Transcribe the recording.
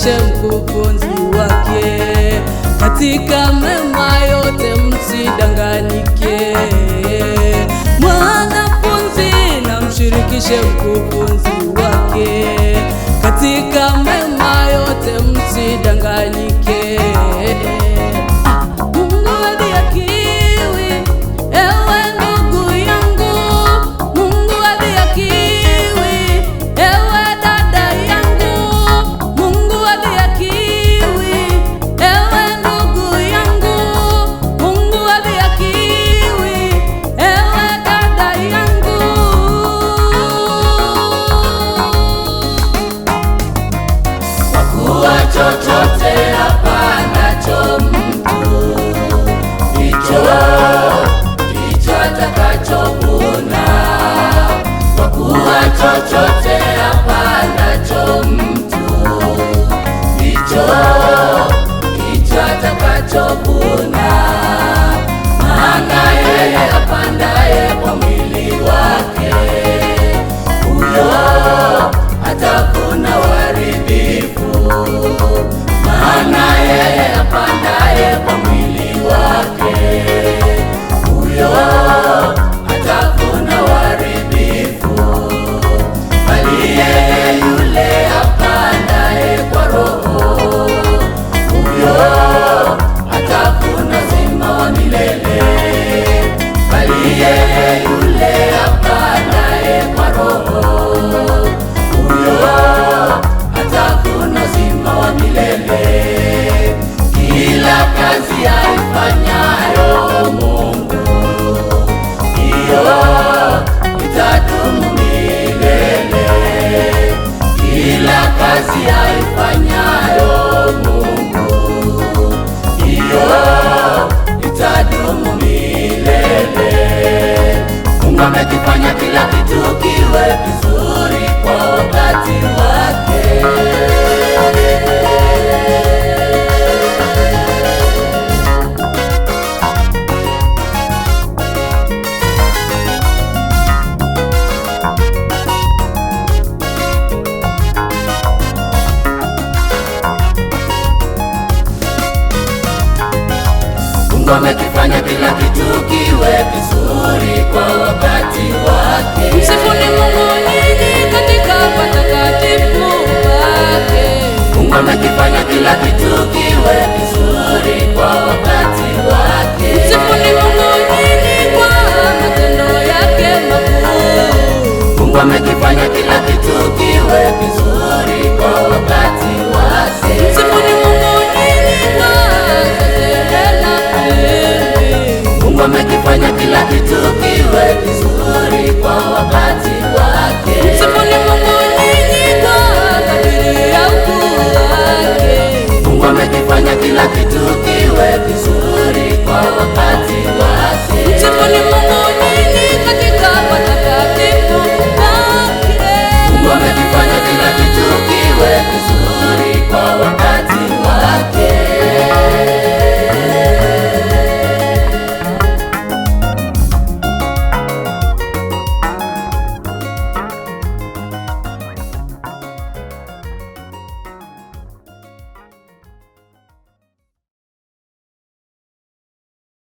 msimshirikishe mkufunzi wake, katika mema yote msidanganyike. Mwanafunzi na mshirikishe mkufunzi wake, katika mema yote msidanganyike. Mungu adhihakiwi, ewe ndugu yangu. Mungu adhihakiwi, ewe dada yangu. Mungu adhihakiwi, ewe ndugu yangu. Mungu adhihakiwi, ewe dada yangu. Kwa kuwa chochote apandacho mtu, ndicho atakachovuna. Kwa kuwa chochote apandacho mtu, ndicho atakachovuna. Maana yeye apandaye kwa mwili wake, huyo atavuna uharibifu. Maana yeye apandaye kwa mwili wake, huyo atavuna uharibifu. Bali yeye yule apandaye kwa Roho, huyo atavuna uzima wa milele. Bali yeye yule apandaye kwa Roho, huyo atavuna uzima wa milele. Kila kazi aifanyayo Mungu, hiyo itadumu milele. Kila kazi aifanyayo Mungu, hiyo itadumu milele. Mungu amekifanya kila kitu kiwe vizuri kwa wakati wake. Mungu amekifanya kila kitu kiwe vizuri kwa wakati wake. Msifuni Mungu nyinyi katika patakatifu wake. Mungu amekifanya kila kitu kiwe vizuri kwa wakati wake. Msifuni Mungu nyinyi kwa matendo yake makuu. Mungu amekifanya kila kitu kiwe vizuri kwa wakati wake. Msifuni Mungu nyinyi kwa Zezebela Filipi. Mungu amekifanya kila kitu kiwe vizuri kwa wakati wake. Msifuni Mungu nyinyi kwa kadiri ya ukuu wake. Mungu amekifanya kila kitu kiwe vizuri